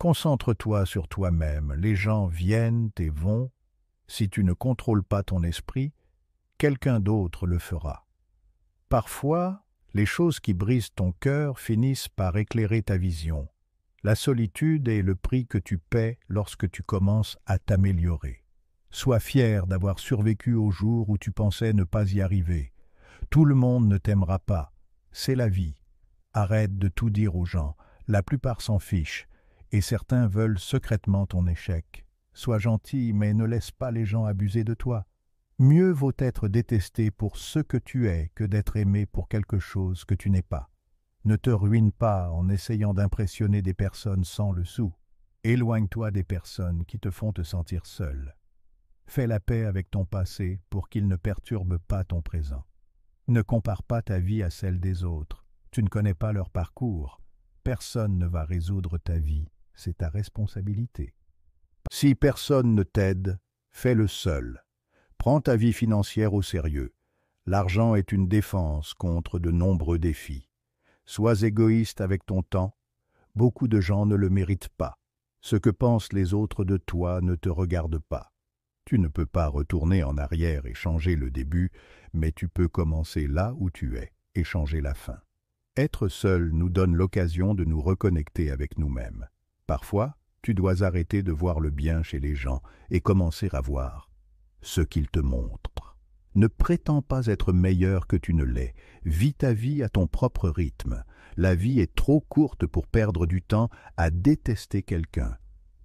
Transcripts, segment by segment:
Concentre-toi sur toi-même. Les gens viennent et vont. Si tu ne contrôles pas ton esprit, quelqu'un d'autre le fera. Parfois, les choses qui brisent ton cœur finissent par éclairer ta vision. La solitude est le prix que tu paies lorsque tu commences à t'améliorer. Sois fier d'avoir survécu au jour où tu pensais ne pas y arriver. Tout le monde ne t'aimera pas. C'est la vie. Arrête de tout dire aux gens. La plupart s'en fichent, et certains veulent secrètement ton échec. Sois gentil, mais ne laisse pas les gens abuser de toi. Mieux vaut être détesté pour ce que tu es que d'être aimé pour quelque chose que tu n'es pas. Ne te ruine pas en essayant d'impressionner des personnes sans le sou. Éloigne-toi des personnes qui te font te sentir seul. Fais la paix avec ton passé pour qu'il ne perturbe pas ton présent. Ne compare pas ta vie à celle des autres. Tu ne connais pas leur parcours. Personne ne va résoudre ta vie. C'est ta responsabilité. Si personne ne t'aide, fais-le seul. Prends ta vie financière au sérieux. L'argent est une défense contre de nombreux défis. Sois égoïste avec ton temps. Beaucoup de gens ne le méritent pas. Ce que pensent les autres de toi ne te regarde pas. Tu ne peux pas retourner en arrière et changer le début, mais tu peux commencer là où tu es et changer la fin. Être seul nous donne l'occasion de nous reconnecter avec nous-mêmes. Parfois, tu dois arrêter de voir le bien chez les gens et commencer à voir ce qu'ils te montrent. Ne prétends pas être meilleur que tu ne l'es. Vis ta vie à ton propre rythme. La vie est trop courte pour perdre du temps à détester quelqu'un.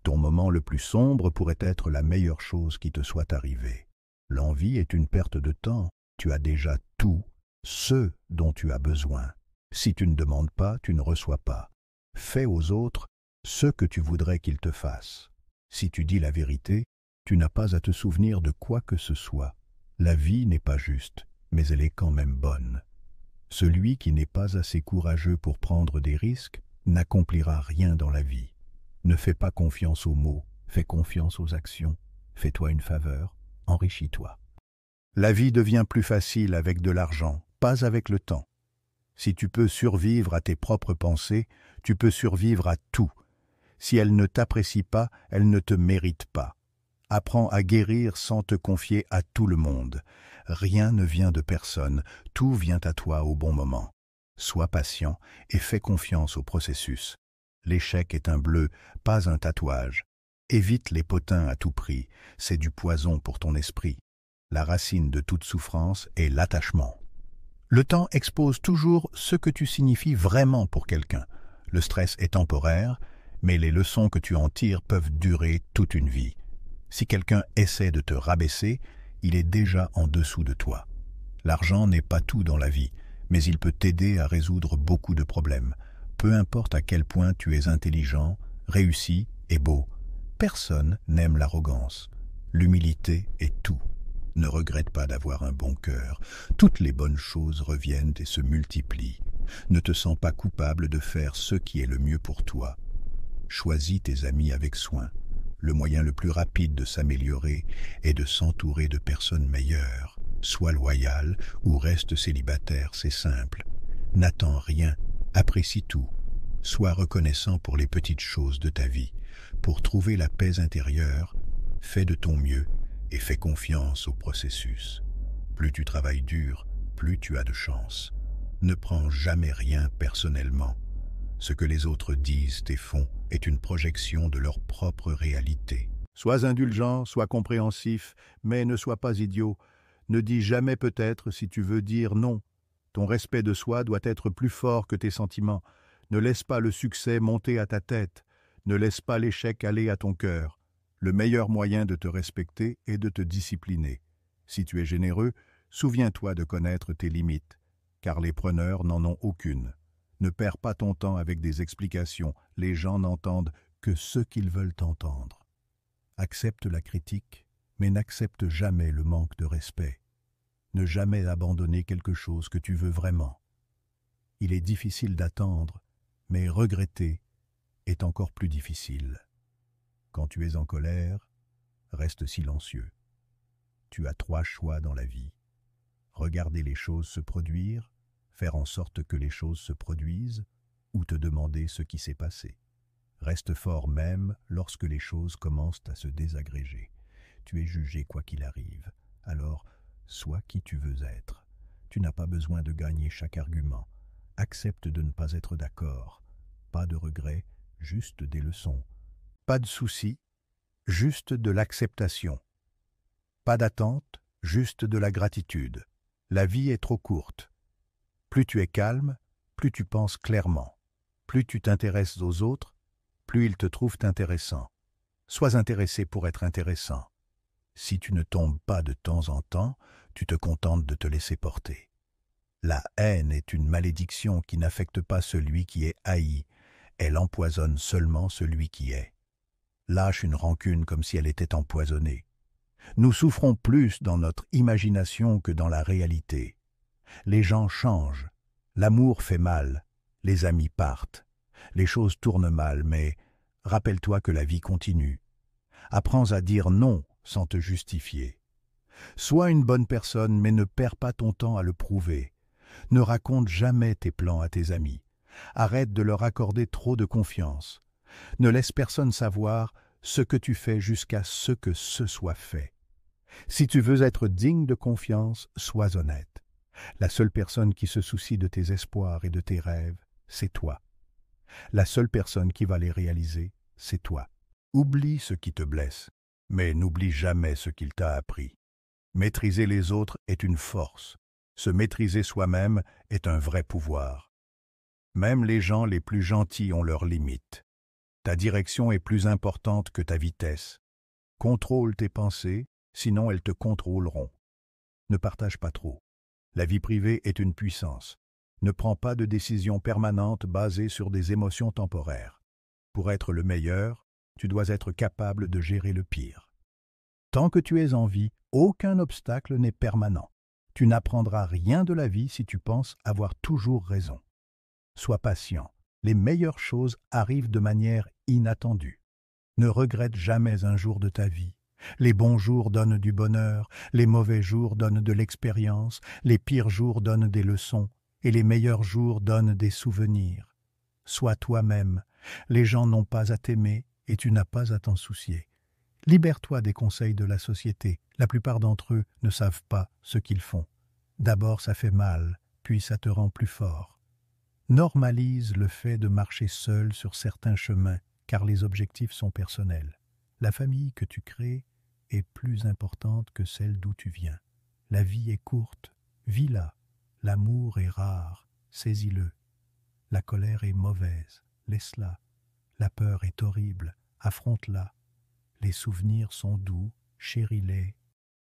Ton moment le plus sombre pourrait être la meilleure chose qui te soit arrivée. L'envie est une perte de temps. Tu as déjà tout, ce dont tu as besoin. Si tu ne demandes pas, tu ne reçois pas. Fais aux autres ce que tu voudrais qu'ils te fassent. Si tu dis la vérité, tu n'as pas à te souvenir de quoi que ce soit. La vie n'est pas juste, mais elle est quand même bonne. Celui qui n'est pas assez courageux pour prendre des risques n'accomplira rien dans la vie. Ne fais pas confiance aux mots, fais confiance aux actions. Fais-toi une faveur, enrichis-toi. La vie devient plus facile avec de l'argent, pas avec le temps. Si tu peux survivre à tes propres pensées, tu peux survivre à tout. Si elles ne t'apprécient pas, elles ne te méritent pas. Apprends à guérir sans te confier à tout le monde. Rien ne vient de personne, tout vient à toi au bon moment. Sois patient et fais confiance au processus. L'échec est un bleu, pas un tatouage. Évite les potins à tout prix, c'est du poison pour ton esprit. La racine de toute souffrance est l'attachement. Le temps expose toujours ce que tu signifies vraiment pour quelqu'un. Le stress est temporaire, mais les leçons que tu en tires peuvent durer toute une vie. Si quelqu'un essaie de te rabaisser, il est déjà en dessous de toi. L'argent n'est pas tout dans la vie, mais il peut t'aider à résoudre beaucoup de problèmes. Peu importe à quel point tu es intelligent, réussi et beau. Personne n'aime l'arrogance. L'humilité est tout. Ne regrette pas d'avoir un bon cœur. Toutes les bonnes choses reviennent et se multiplient. Ne te sens pas coupable de faire ce qui est le mieux pour toi. Choisis tes amis avec soin. Le moyen le plus rapide de s'améliorer est de s'entourer de personnes meilleures. Sois loyal ou reste célibataire, c'est simple. N'attends rien, apprécie tout. Sois reconnaissant pour les petites choses de ta vie. Pour trouver la paix intérieure, fais de ton mieux et fais confiance au processus. Plus tu travailles dur, plus tu as de chance. Ne prends jamais rien personnellement. Ce que les autres disent et font est une projection de leur propre réalité. Sois indulgent, sois compréhensif, mais ne sois pas idiot. Ne dis jamais peut-être si tu veux dire non. Ton respect de soi doit être plus fort que tes sentiments. Ne laisse pas le succès monter à ta tête. Ne laisse pas l'échec aller à ton cœur. Le meilleur moyen de te respecter est de te discipliner. Si tu es généreux, souviens-toi de connaître tes limites, car les preneurs n'en ont aucune. Ne perds pas ton temps avec des explications, les gens n'entendent que ce qu'ils veulent entendre. Accepte la critique, mais n'accepte jamais le manque de respect. Ne jamais abandonner quelque chose que tu veux vraiment. Il est difficile d'attendre, mais regretter est encore plus difficile. Quand tu es en colère, reste silencieux. Tu as 3 choix dans la vie. Regarder les choses se produire, faire en sorte que les choses se produisent, ou te demander ce qui s'est passé. Reste fort même lorsque les choses commencent à se désagréger. Tu es jugé quoi qu'il arrive. Alors, sois qui tu veux être. Tu n'as pas besoin de gagner chaque argument. Accepte de ne pas être d'accord. Pas de regrets, juste des leçons. Pas de soucis, juste de l'acceptation. Pas d'attente, juste de la gratitude. La vie est trop courte. Plus tu es calme, plus tu penses clairement. Plus tu t'intéresses aux autres, plus ils te trouvent intéressant. Sois intéressé pour être intéressant. Si tu ne tombes pas de temps en temps, tu te contentes de te laisser porter. La haine est une malédiction qui n'affecte pas celui qui est haï. Elle empoisonne seulement celui qui est. Lâche une rancune comme si elle était empoisonnée. Nous souffrons plus dans notre imagination que dans la réalité. Les gens changent. L'amour fait mal. Les amis partent. Les choses tournent mal, mais rappelle-toi que la vie continue. Apprends à dire non sans te justifier. Sois une bonne personne, mais ne perds pas ton temps à le prouver. Ne raconte jamais tes plans à tes amis. Arrête de leur accorder trop de confiance. Ne laisse personne savoir ce que tu fais jusqu'à ce que ce soit fait. Si tu veux être digne de confiance, sois honnête. La seule personne qui se soucie de tes espoirs et de tes rêves, c'est toi. La seule personne qui va les réaliser, c'est toi. Oublie ce qui te blesse, mais n'oublie jamais ce qu'il t'a appris. Maîtriser les autres est une force. Se maîtriser soi-même est un vrai pouvoir. Même les gens les plus gentils ont leurs limites. Ta direction est plus importante que ta vitesse. Contrôle tes pensées, sinon elles te contrôleront. Ne partage pas trop. La vie privée est une puissance. Ne prends pas de décisions permanentes basées sur des émotions temporaires. Pour être le meilleur, tu dois être capable de gérer le pire. Tant que tu es en vie, aucun obstacle n'est permanent. Tu n'apprendras rien de la vie si tu penses avoir toujours raison. Sois patient. Les meilleures choses arrivent de manière inattendue. Ne regrette jamais un jour de ta vie. Les bons jours donnent du bonheur, les mauvais jours donnent de l'expérience, les pires jours donnent des leçons, et les meilleurs jours donnent des souvenirs. Sois toi-même. Les gens n'ont pas à t'aimer et tu n'as pas à t'en soucier. Libère-toi des conseils de la société. La plupart d'entre eux ne savent pas ce qu'ils font. D'abord ça fait mal, puis ça te rend plus fort. Normalise le fait de marcher seul sur certains chemins, car les objectifs sont personnels. La famille que tu crées est plus importante que celle d'où tu viens. La vie est courte, vis-la. L'amour est rare, saisis-le. La colère est mauvaise, laisse-la. La peur est horrible, affronte-la. Les souvenirs sont doux, chéris-les